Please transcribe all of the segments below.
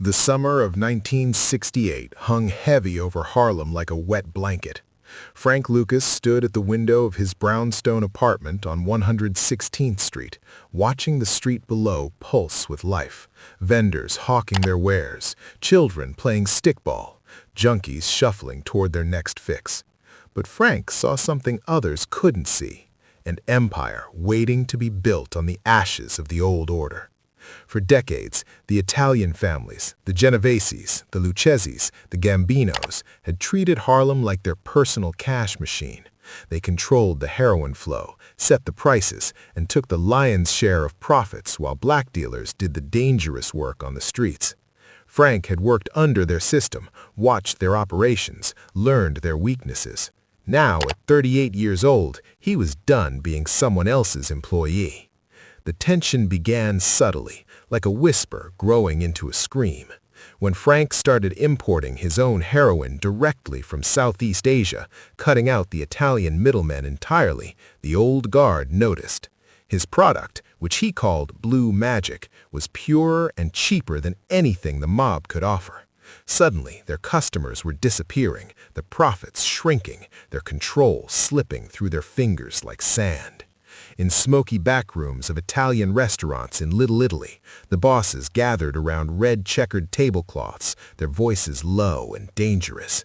The summer of 1968 hung heavy over Harlem like a wet blanket. Frank Lucas stood at the window of his brownstone apartment on 116th Street, watching the street below pulse with life. Vendors hawking their wares, children playing stickball, junkies shuffling toward their next fix. But Frank saw something others couldn't see, an empire waiting to be built on the ashes of the old order. For decades, the Italian families, the Genoveses, the Luccheses, the Gambinos, had treated Harlem like their personal cash machine. They controlled the heroin flow, set the prices, and took the lion's share of profits while black dealers did the dangerous work on the streets. Frank had worked under their system, watched their operations, learned their weaknesses. Now, at 38 years old, he was done being someone else's employee. The tension began subtly, like a whisper growing into a scream. When Frank started importing his own heroin directly from Southeast Asia, cutting out the Italian middlemen entirely, the old guard noticed. His product, which he called Blue Magic, was purer and cheaper than anything the mob could offer. Suddenly, their customers were disappearing, the profits shrinking, their control slipping through their fingers like sand. In smoky backrooms of Italian restaurants in Little Italy, the bosses gathered around red checkered tablecloths, their voices low and dangerous.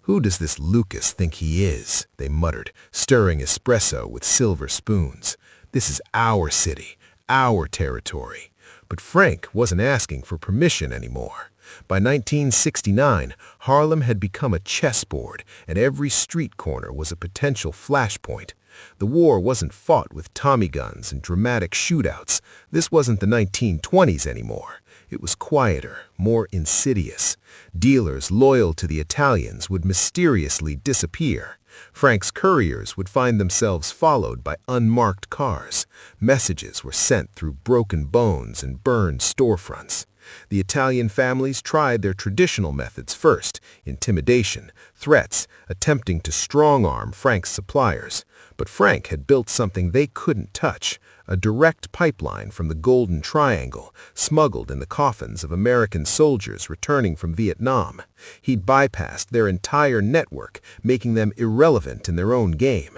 "Who does this Lucas think he is?" they muttered, stirring espresso with silver spoons. "This is our city, our territory." But Frank wasn't asking for permission anymore. By 1969, Harlem had become a chessboard, and every street corner was a potential flashpoint. The war wasn't fought with Tommy guns and dramatic shootouts. This wasn't the 1920s anymore. It was quieter, more insidious. Dealers loyal to the Italians would mysteriously disappear. Frank's couriers would find themselves followed by unmarked cars. Messages were sent through broken bones and burned storefronts. The Italian families tried their traditional methods first: intimidation, threats, attempting to strong-arm Frank's suppliers. But Frank had built something they couldn't touch, a direct pipeline from the Golden Triangle, smuggled in the coffins of American soldiers returning from Vietnam. He'd bypassed their entire network, making them irrelevant in their own game.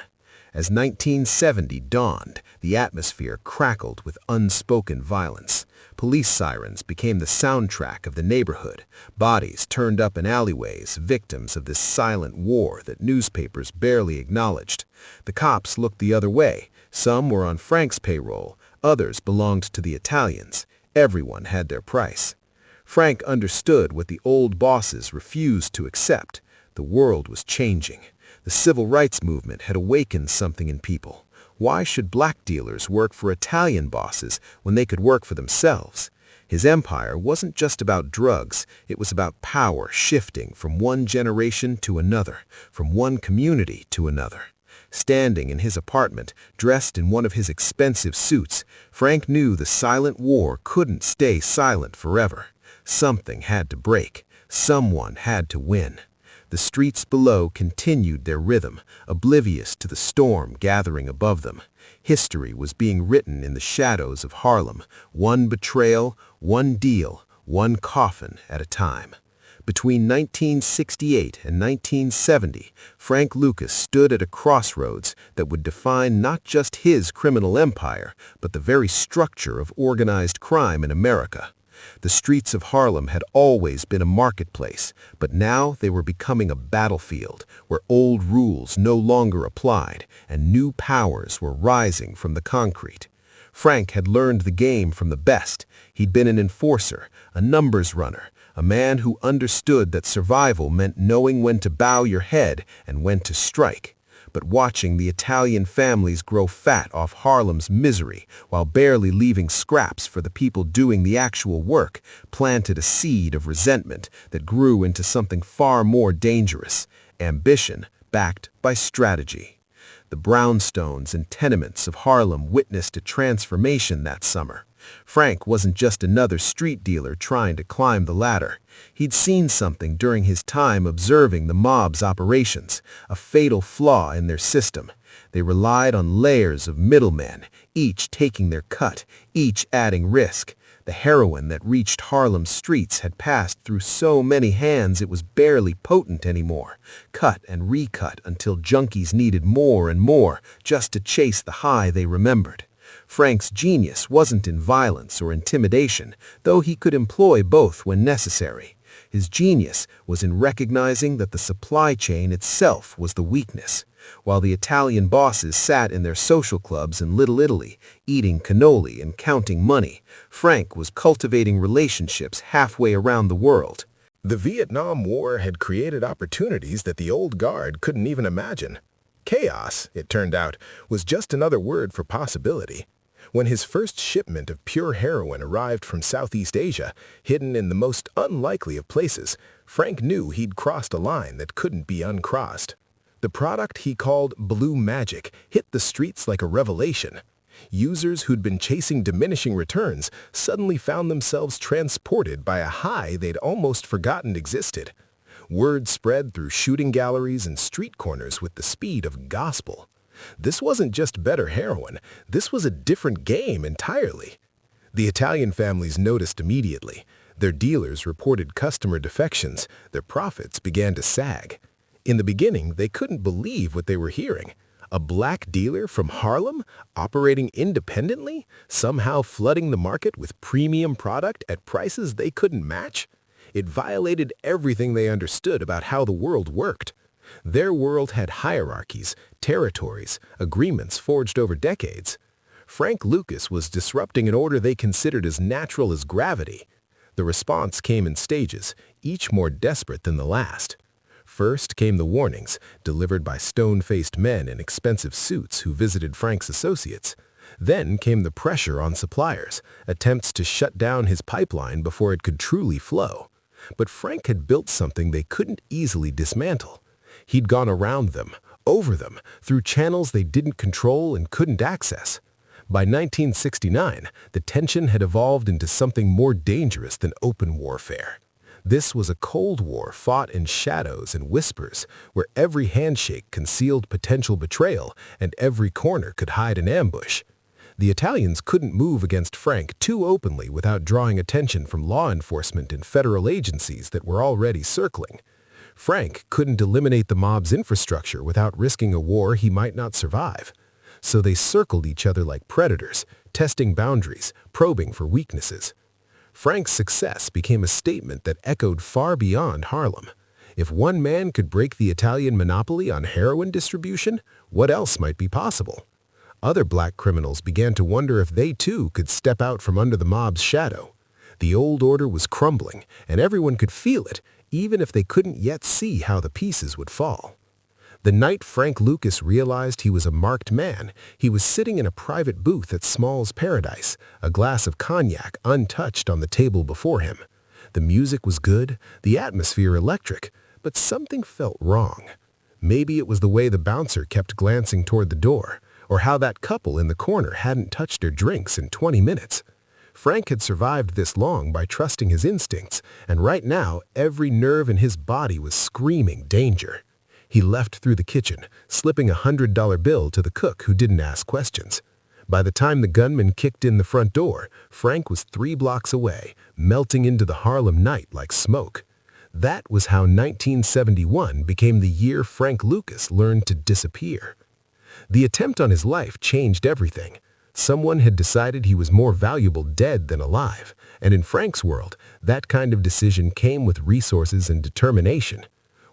As 1970 dawned, the atmosphere crackled with unspoken violence. Police sirens became the soundtrack of the neighborhood. Bodies turned up in alleyways, victims of this silent war that newspapers barely acknowledged. The cops looked the other way. Some were on Frank's payroll, others belonged to the Italians. Everyone had their price. Frank understood what the old bosses refused to accept. The world was changing. The civil rights movement had awakened something in people. Why should black dealers work for Italian bosses when they could work for themselves? His empire wasn't just about drugs, it was about power shifting from one generation to another, from one community to another. Standing in his apartment, dressed in one of his expensive suits, Frank knew the silent war couldn't stay silent forever. Something had to break. Someone had to win. The streets below continued their rhythm, oblivious to the storm gathering above them. History was being written in the shadows of Harlem, one betrayal, one deal, one coffin at a time. Between 1968 and 1970, Frank Lucas stood at a crossroads that would define not just his criminal empire, but the very structure of organized crime in America. The streets of Harlem had always been a marketplace, but now they were becoming a battlefield where old rules no longer applied and new powers were rising from the concrete. Frank had learned the game from the best. He'd been an enforcer, a numbers runner, a man who understood that survival meant knowing when to bow your head and when to strike. But watching the Italian families grow fat off Harlem's misery while barely leaving scraps for the people doing the actual work planted a seed of resentment that grew into something far more dangerous: ambition backed by strategy. The brownstones and tenements of Harlem witnessed a transformation that summer. Frank wasn't just another street dealer trying to climb the ladder. He'd seen something during his time observing the mob's operations, a fatal flaw in their system. They relied on layers of middlemen, each taking their cut, each adding risk. The heroin that reached Harlem's streets had passed through so many hands it was barely potent anymore, cut and recut until junkies needed more and more just to chase the high they remembered. Frank's genius wasn't in violence or intimidation, though he could employ both when necessary. His genius was in recognizing that the supply chain itself was the weakness. While the Italian bosses sat in their social clubs in Little Italy, eating cannoli and counting money, Frank was cultivating relationships halfway around the world. The Vietnam War had created opportunities that the old guard couldn't even imagine. Chaos, it turned out, was just another word for possibility. When his first shipment of pure heroin arrived from Southeast Asia, hidden in the most unlikely of places, Frank knew he'd crossed a line that couldn't be uncrossed. The product he called Blue Magic hit the streets like a revelation. Users who'd been chasing diminishing returns suddenly found themselves transported by a high they'd almost forgotten existed. Word spread through shooting galleries and street corners with the speed of gospel. This wasn't just better heroin, this was a different game entirely. The Italian families noticed immediately. Their dealers reported customer defections, their profits began to sag. In the beginning, they couldn't believe what they were hearing. A black dealer from Harlem, operating independently, somehow flooding the market with premium product at prices they couldn't match? It violated everything they understood about how the world worked. Their world had hierarchies, territories, agreements forged over decades. Frank Lucas was disrupting an order they considered as natural as gravity. The response came in stages, each more desperate than the last. First came the warnings, delivered by stone-faced men in expensive suits who visited Frank's associates. Then came the pressure on suppliers, attempts to shut down his pipeline before it could truly flow. But Frank had built something they couldn't easily dismantle. He'd gone around them, over them, through channels they didn't control and couldn't access. By 1969, the tension had evolved into something more dangerous than open warfare. This was a Cold War fought in shadows and whispers, where every handshake concealed potential betrayal and every corner could hide an ambush. The Italians couldn't move against Frank too openly without drawing attention from law enforcement and federal agencies that were already circling. Frank couldn't eliminate the mob's infrastructure without risking a war he might not survive. So they circled each other like predators, testing boundaries, probing for weaknesses. Frank's success became a statement that echoed far beyond Harlem. If one man could break the Italian monopoly on heroin distribution, what else might be possible? Other black criminals began to wonder if they too could step out from under the mob's shadow. The old order was crumbling, and everyone could feel it, even if they couldn't yet see how the pieces would fall. The night Frank Lucas realized he was a marked man, he was sitting in a private booth at Small's Paradise, a glass of cognac untouched on the table before him. The music was good, the atmosphere electric, but something felt wrong. Maybe it was the way the bouncer kept glancing toward the door, or how that couple in the corner hadn't touched their drinks in 20 minutes. Frank had survived this long by trusting his instincts, and right now, every nerve in his body was screaming danger. He left through the kitchen, slipping a $100 bill to the cook who didn't ask questions. By the time the gunman kicked in the front door, Frank was 3 blocks away, melting into the Harlem night like smoke. That was how 1971 became the year Frank Lucas learned to disappear. The attempt on his life changed everything. Someone had decided he was more valuable dead than alive, and in Frank's world, that kind of decision came with resources and determination.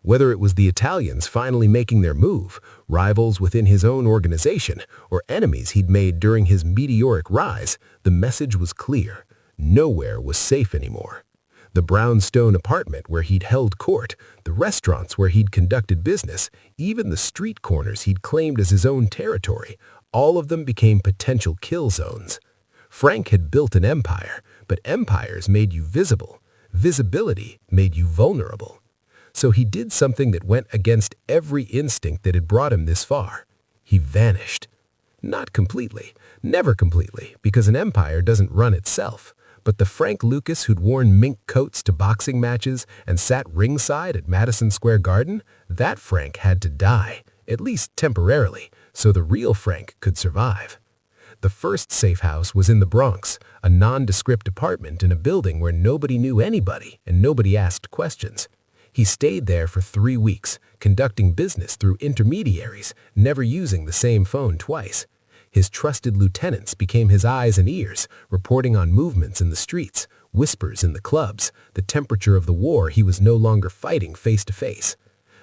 Whether it was the Italians finally making their move, rivals within his own organization, or enemies he'd made during his meteoric rise, the message was clear. Nowhere was safe anymore. The brownstone apartment where he'd held court, the restaurants where he'd conducted business, even the street corners he'd claimed as his own territory, all of them became potential kill zones. Frank had built an empire, but empires made you visible. Visibility made you vulnerable. So he did something that went against every instinct that had brought him this far. He vanished. Not completely, never completely, because an empire doesn't run itself. But the Frank Lucas who'd worn mink coats to boxing matches and sat ringside at Madison Square Garden, that Frank had to die, at least temporarily, so the real Frank could survive. The first safe house was in the Bronx, a nondescript apartment in a building where nobody knew anybody and nobody asked questions. He stayed there for 3 weeks, conducting business through intermediaries, never using the same phone twice. His trusted lieutenants became his eyes and ears, reporting on movements in the streets, whispers in the clubs, the temperature of the war he was no longer fighting face to face.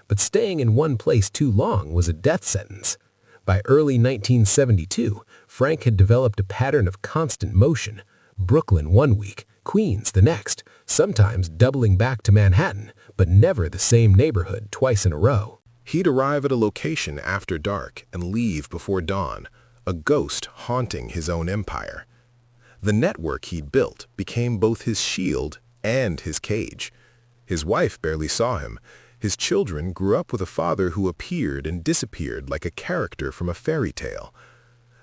But staying in one place too long was a death sentence. By early 1972, Frank had developed a pattern of constant motion. Brooklyn one week, Queens the next, sometimes doubling back to Manhattan, but never the same neighborhood twice in a row. He'd arrive at a location after dark and leave before dawn, a ghost haunting his own empire. The network he'd built became both his shield and his cage. His wife barely saw him. His children grew up with a father who appeared and disappeared like a character from a fairy tale.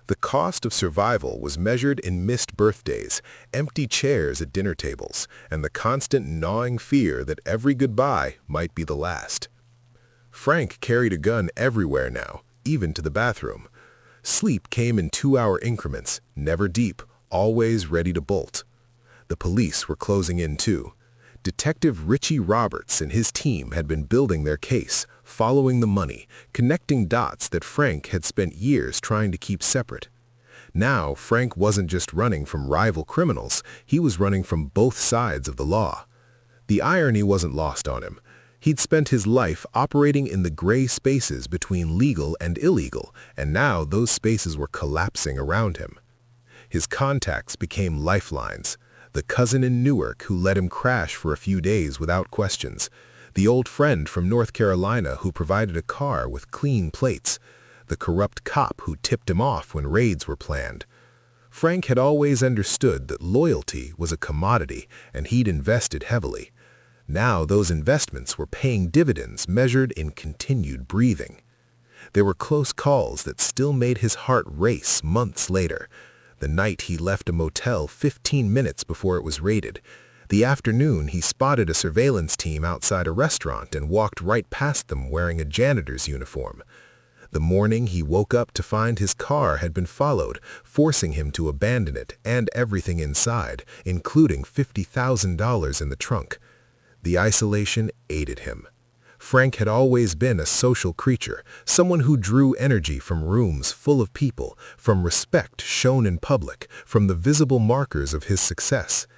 The cost of survival was measured in missed birthdays, empty chairs at dinner tables, and the constant gnawing fear that every goodbye might be the last. Frank carried a gun everywhere now, even to the bathroom. Sleep came in 2-hour increments, never deep, always ready to bolt. The police were closing in too. Detective Richie Roberts and his team had been building their case, following the money, connecting dots that Frank had spent years trying to keep separate. Now, Frank wasn't just running from rival criminals, he was running from both sides of the law. The irony wasn't lost on him. He'd spent his life operating in the gray spaces between legal and illegal, and now those spaces were collapsing around him. His contacts became lifelines. The cousin in Newark who let him crash for a few days without questions. The old friend from North Carolina who provided a car with clean plates. The corrupt cop who tipped him off when raids were planned. Frank had always understood that loyalty was a commodity and he'd invested heavily. Now those investments were paying dividends measured in continued breathing. There were close calls that still made his heart race months later. The night he left a motel 15 minutes before it was raided. The afternoon he spotted a surveillance team outside a restaurant and walked right past them wearing a janitor's uniform. The morning he woke up to find his car had been followed, forcing him to abandon it and everything inside, including $50,000 in the trunk. The isolation aided him. Frank had always been a social creature, someone who drew energy from rooms full of people, from respect shown in public, from the visible markers of his success.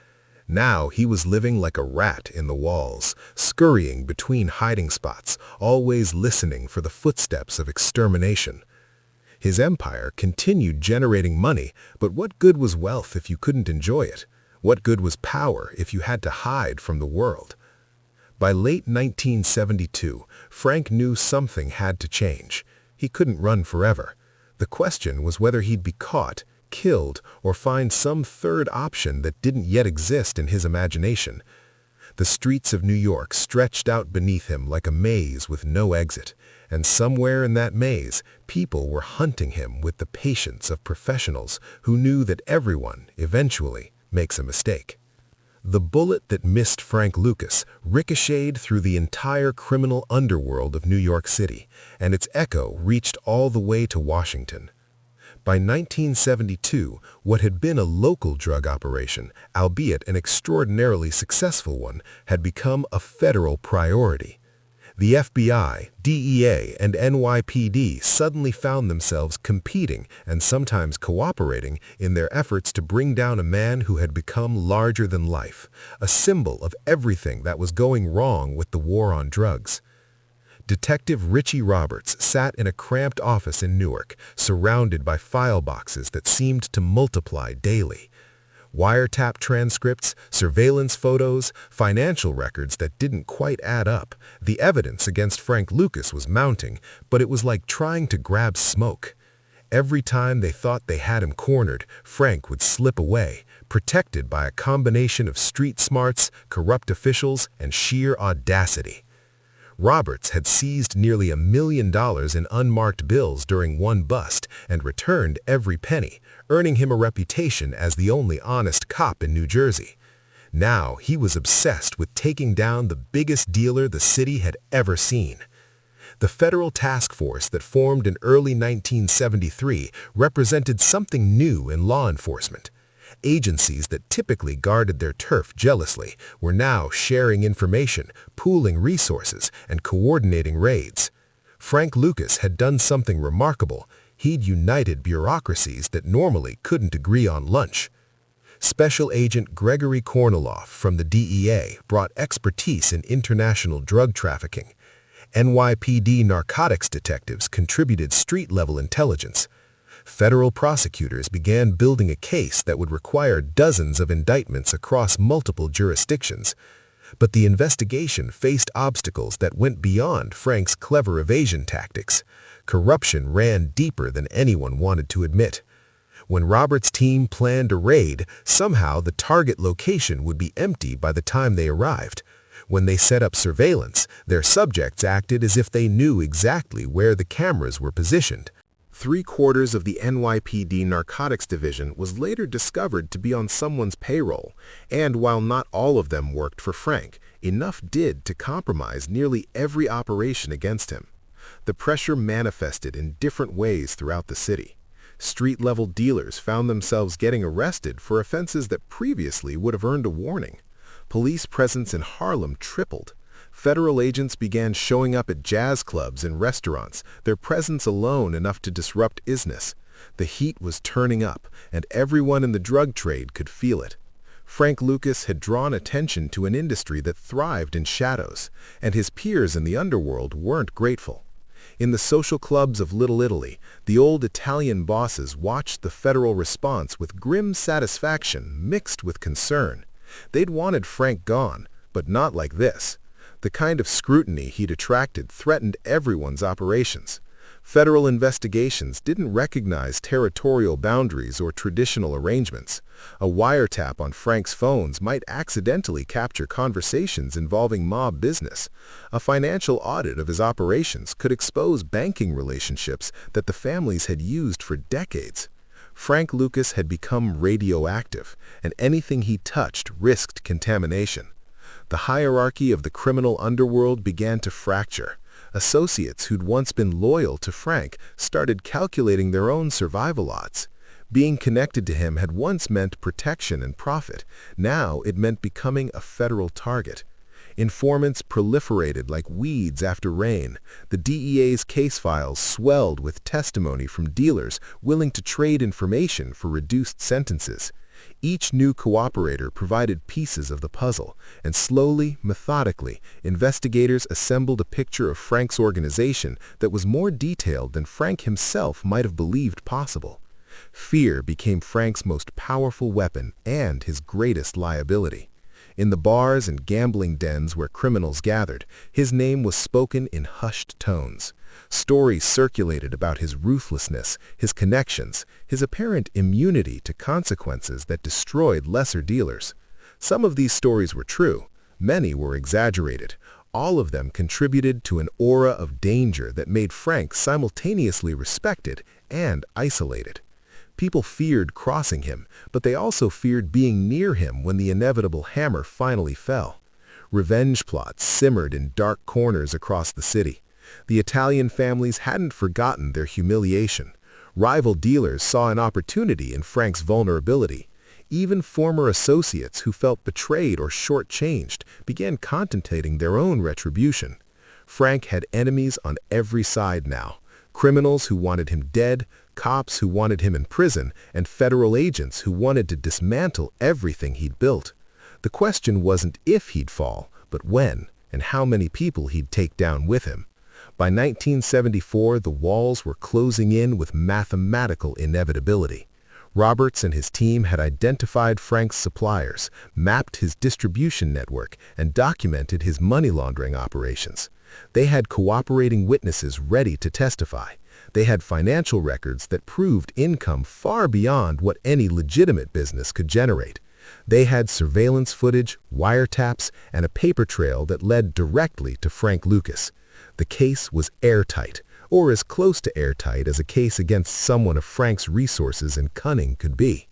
Now he was living like a rat in the walls, scurrying between hiding spots, always listening for the footsteps of extermination. His empire continued generating money, but what good was wealth if you couldn't enjoy it? What good was power if you had to hide from the world? By late 1972, Frank knew something had to change. He couldn't run forever. The question was whether he'd be caught, killed, or find some third option that didn't yet exist in his imagination. The streets of New York stretched out beneath him like a maze with no exit, and somewhere in that maze, people were hunting him with the patience of professionals who knew that everyone, eventually, makes a mistake. The bullet that missed Frank Lucas ricocheted through the entire criminal underworld of New York City, and its echo reached all the way to Washington. By 1972, what had been a local drug operation, albeit an extraordinarily successful one, had become a federal priority. The FBI, DEA, and NYPD suddenly found themselves competing and sometimes cooperating in their efforts to bring down a man who had become larger than life, a symbol of everything that was going wrong with the war on drugs. Detective Richie Roberts sat in a cramped office in Newark, surrounded by file boxes that seemed to multiply daily. Wiretap transcripts, surveillance photos, financial records that didn't quite add up. The evidence against Frank Lucas was mounting, but it was like trying to grab smoke. Every time they thought they had him cornered, Frank would slip away, protected by a combination of street smarts, corrupt officials, and sheer audacity. Roberts had seized nearly $1 million in unmarked bills during one bust and returned every penny, earning him a reputation as the only honest cop in New Jersey. Now he was obsessed with taking down the biggest dealer the city had ever seen. The federal task force that formed in early 1973 represented something new in law enforcement. Agencies that typically guarded their turf jealously were now sharing information, pooling resources, and coordinating raids. Frank Lucas had done something remarkable. He'd united bureaucracies that normally couldn't agree on lunch. Special Agent Gregory Korniloff from the DEA brought expertise in international drug trafficking. NYPD narcotics detectives contributed street-level intelligence. Federal prosecutors began building a case that would require dozens of indictments across multiple jurisdictions. But the investigation faced obstacles that went beyond Frank's clever evasion tactics. Corruption ran deeper than anyone wanted to admit. When Robert's team planned a raid, somehow the target location would be empty by the time they arrived. When they set up surveillance, their subjects acted as if they knew exactly where the cameras were positioned. 3/4 of the NYPD Narcotics Division was later discovered to be on someone's payroll, and while not all of them worked for Frank, enough did to compromise nearly every operation against him. The pressure manifested in different ways throughout the city. Street-level dealers found themselves getting arrested for offenses that previously would have earned a warning. Police presence in Harlem tripled. Federal agents began showing up at jazz clubs and restaurants, their presence alone enough to disrupt business. The heat was turning up, and everyone in the drug trade could feel it. Frank Lucas had drawn attention to an industry that thrived in shadows, and his peers in the underworld weren't grateful. In the social clubs of Little Italy, the old Italian bosses watched the federal response with grim satisfaction mixed with concern. They'd wanted Frank gone, but not like this. The kind of scrutiny he'd attracted threatened everyone's operations. Federal investigations didn't recognize territorial boundaries or traditional arrangements. A wiretap on Frank's phones might accidentally capture conversations involving mob business. A financial audit of his operations could expose banking relationships that the families had used for decades. Frank Lucas had become radioactive, and anything he touched risked contamination. The hierarchy of the criminal underworld began to fracture. Associates who'd once been loyal to Frank started calculating their own survival odds. Being connected to him had once meant protection and profit. Now it meant becoming a federal target. Informants proliferated like weeds after rain. The DEA's case files swelled with testimony from dealers willing to trade information for reduced sentences. Each new cooperator provided pieces of the puzzle, and slowly, methodically, investigators assembled a picture of Frank's organization that was more detailed than Frank himself might have believed possible. Fear became Frank's most powerful weapon and his greatest liability. In the bars and gambling dens where criminals gathered, his name was spoken in hushed tones. Stories circulated about his ruthlessness, his connections, his apparent immunity to consequences that destroyed lesser dealers. Some of these stories were true, many were exaggerated. All of them contributed to an aura of danger that made Frank simultaneously respected and isolated. People feared crossing him, but they also feared being near him when the inevitable hammer finally fell. Revenge plots simmered in dark corners across the city. The Italian families hadn't forgotten their humiliation. Rival dealers saw an opportunity in Frank's vulnerability. Even former associates who felt betrayed or shortchanged began contemplating their own retribution. Frank had enemies on every side now. Criminals who wanted him dead, cops who wanted him in prison, and federal agents who wanted to dismantle everything he'd built. The question wasn't if he'd fall, but when, and how many people he'd take down with him. By 1974, the walls were closing in with mathematical inevitability. Roberts and his team had identified Frank's suppliers, mapped his distribution network, and documented his money laundering operations. They had cooperating witnesses ready to testify. They had financial records that proved income far beyond what any legitimate business could generate. They had surveillance footage, wiretaps, and a paper trail that led directly to Frank Lucas. The case was airtight, or as close to airtight as a case against someone of Frank's resources and cunning could be.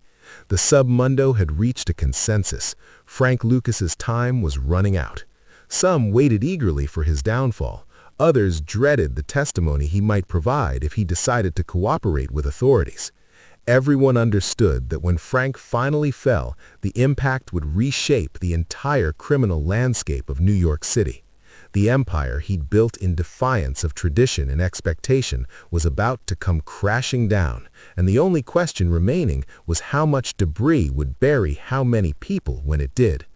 The submundo had reached a consensus. Frank Lucas's time was running out. Some waited eagerly for his downfall. Others dreaded the testimony he might provide if he decided to cooperate with authorities. Everyone understood that when Frank finally fell, the impact would reshape the entire criminal landscape of New York City. The empire he'd built in defiance of tradition and expectation was about to come crashing down, and the only question remaining was how much debris would bury how many people when it did.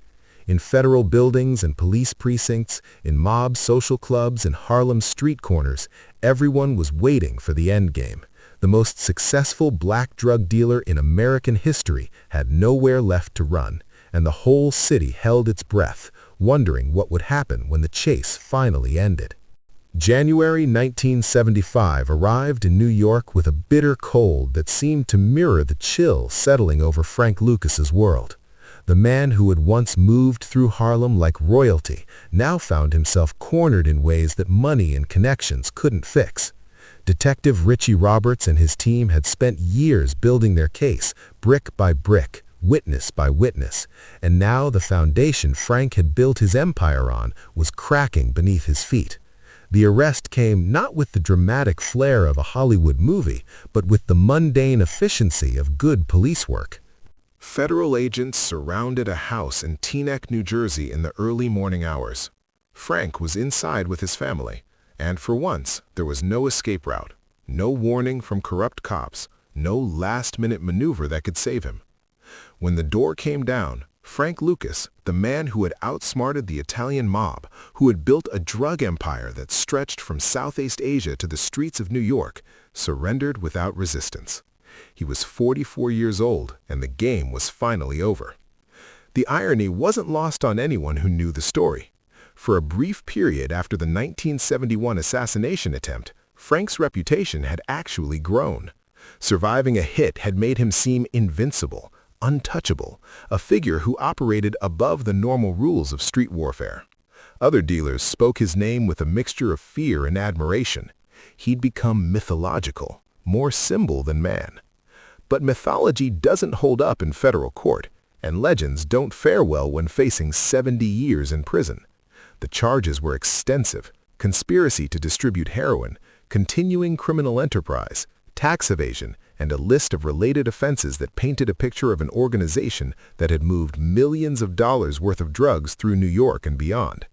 In federal buildings and police precincts, in mob social clubs and Harlem street corners, everyone was waiting for the endgame. The most successful black drug dealer in American history had nowhere left to run, and the whole city held its breath, wondering what would happen when the chase finally ended. January 1975 arrived in New York with a bitter cold that seemed to mirror the chill settling over Frank Lucas's world. The man who had once moved through Harlem like royalty now found himself cornered in ways that money and connections couldn't fix. Detective Richie Roberts and his team had spent years building their case, brick by brick, witness by witness, and now the foundation Frank had built his empire on was cracking beneath his feet. The arrest came not with the dramatic flair of a Hollywood movie, but with the mundane efficiency of good police work. Federal agents surrounded a house in Teaneck, New Jersey in the early morning hours. Frank was inside with his family. And for once, there was no escape route, no warning from corrupt cops, no last-minute maneuver that could save him. When the door came down, Frank Lucas, the man who had outsmarted the Italian mob, who had built a drug empire that stretched from Southeast Asia to the streets of New York, surrendered without resistance. He was 44 years old, and the game was finally over. The irony wasn't lost on anyone who knew the story. For a brief period after the 1971 assassination attempt, Frank's reputation had actually grown. Surviving a hit had made him seem invincible, untouchable, a figure who operated above the normal rules of street warfare. Other dealers spoke his name with a mixture of fear and admiration. He'd become mythological, more symbol than man. But mythology doesn't hold up in federal court, and legends don't fare well when facing 70 years in prison. The charges were extensive: conspiracy to distribute heroin, continuing criminal enterprise, tax evasion, and a list of related offenses that painted a picture of an organization that had moved millions of dollars worth of drugs through New York and beyond.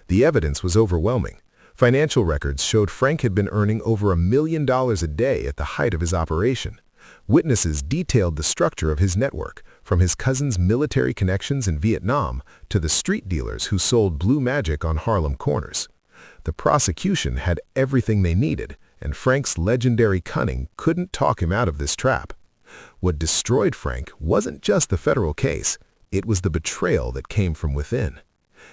The evidence was overwhelming. Financial records showed Frank had been earning over $1 million a day at the height of his operation. Witnesses detailed the structure of his network, from his cousin's military connections in Vietnam to the street dealers who sold blue magic on Harlem corners. The prosecution had everything they needed, and Frank's legendary cunning couldn't talk him out of this trap. What destroyed Frank wasn't just the federal case, it was the betrayal that came from within.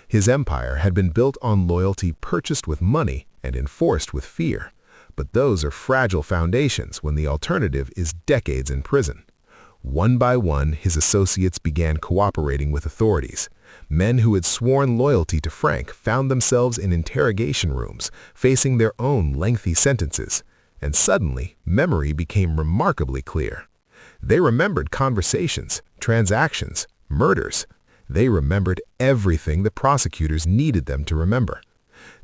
His empire had been built on loyalty purchased with money and enforced with fear. But those are fragile foundations when the alternative is decades in prison. One by one, his associates began cooperating with authorities. Men who had sworn loyalty to Frank found themselves in interrogation rooms, facing their own lengthy sentences. And suddenly, memory became remarkably clear. They remembered conversations, transactions, murders. They remembered everything the prosecutors needed them to remember.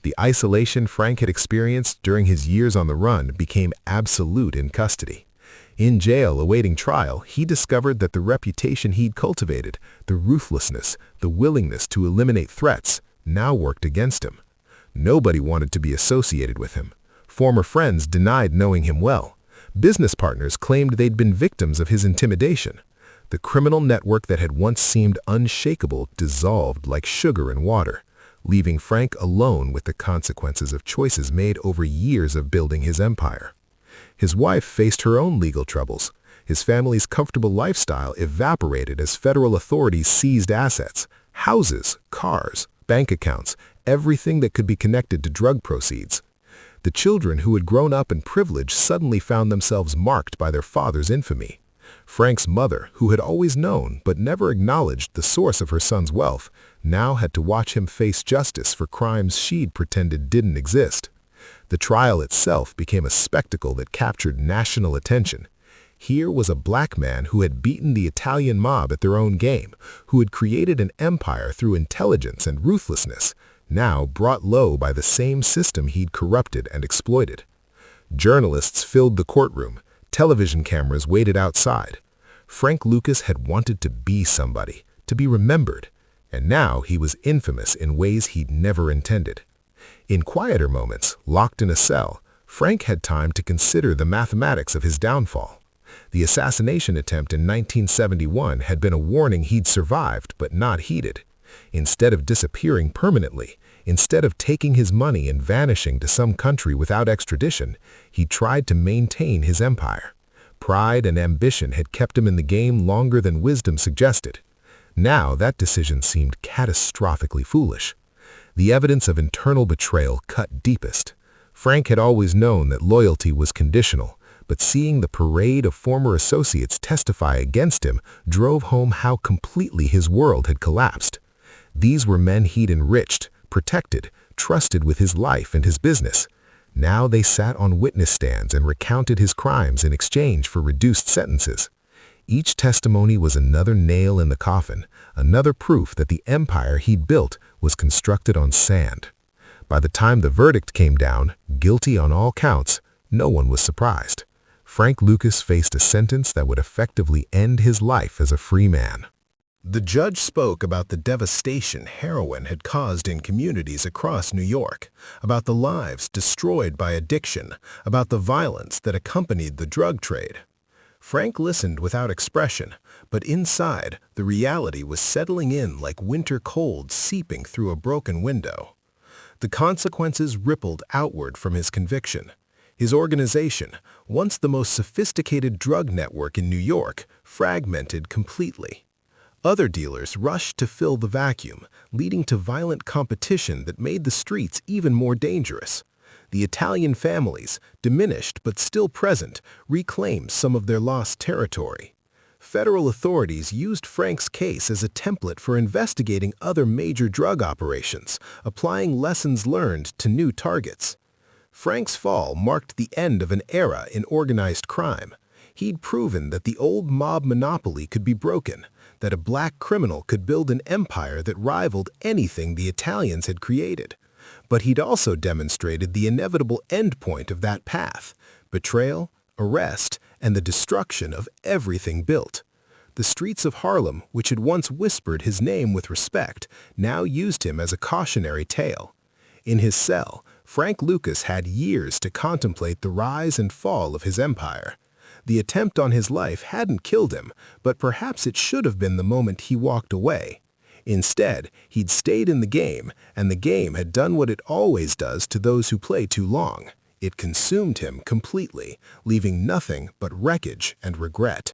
The isolation Frank had experienced during his years on the run became absolute in custody. In jail awaiting trial, he discovered that the reputation he'd cultivated, the ruthlessness, the willingness to eliminate threats, now worked against him. Nobody wanted to be associated with him. Former friends denied knowing him well. Business partners claimed they'd been victims of his intimidation. The criminal network that had once seemed unshakable dissolved like sugar in water, leaving Frank alone with the consequences of choices made over years of building his empire. His wife faced her own legal troubles. His family's comfortable lifestyle evaporated as federal authorities seized assets, houses, cars, bank accounts, everything that could be connected to drug proceeds. The children who had grown up in privilege suddenly found themselves marked by their father's infamy. Frank's mother, who had always known but never acknowledged the source of her son's wealth, now had to watch him face justice for crimes she'd pretended didn't exist. The trial itself became a spectacle that captured national attention. Here was a black man who had beaten the Italian mob at their own game, who had created an empire through intelligence and ruthlessness, now brought low by the same system he'd corrupted and exploited. Journalists filled the courtroom. Television cameras waited outside. Frank Lucas had wanted to be somebody, to be remembered, and now he was infamous in ways he'd never intended. In quieter moments, locked in a cell, Frank had time to consider the mathematics of his downfall. The assassination attempt in 1971 had been a warning he'd survived but not heeded. Instead of disappearing permanently, instead of taking his money and vanishing to some country without extradition, he tried to maintain his empire. Pride and ambition had kept him in the game longer than wisdom suggested. Now that decision seemed catastrophically foolish. The evidence of internal betrayal cut deepest. Frank had always known that loyalty was conditional, but seeing the parade of former associates testify against him drove home how completely his world had collapsed. These were men he'd enriched, protected, trusted with his life and his business. Now they sat on witness stands and recounted his crimes in exchange for reduced sentences. Each testimony was another nail in the coffin, another proof that the empire he'd built was constructed on sand. By the time the verdict came down, guilty on all counts, no one was surprised. Frank Lucas faced a sentence that would effectively end his life as a free man. The judge spoke about the devastation heroin had caused in communities across New York, about the lives destroyed by addiction, about the violence that accompanied the drug trade. Frank listened without expression, but inside, the reality was settling in like winter cold seeping through a broken window. The consequences rippled outward from his conviction. His organization, once the most sophisticated drug network in New York, fragmented completely. Other dealers rushed to fill the vacuum, leading to violent competition that made the streets even more dangerous. The Italian families, diminished but still present, reclaimed some of their lost territory. Federal authorities used Frank's case as a template for investigating other major drug operations, applying lessons learned to new targets. Frank's fall marked the end of an era in organized crime. He'd proven that the old mob monopoly could be broken, that a black criminal could build an empire that rivaled anything the Italians had created. But he'd also demonstrated the inevitable endpoint of that path: betrayal, arrest, and the destruction of everything built. The streets of Harlem, which had once whispered his name with respect, now used him as a cautionary tale. In his cell, Frank Lucas had years to contemplate the rise and fall of his empire. The attempt on his life hadn't killed him, but perhaps it should have been the moment he walked away. Instead, he'd stayed in the game, and the game had done what it always does to those who play too long. It consumed him completely, leaving nothing but wreckage and regret.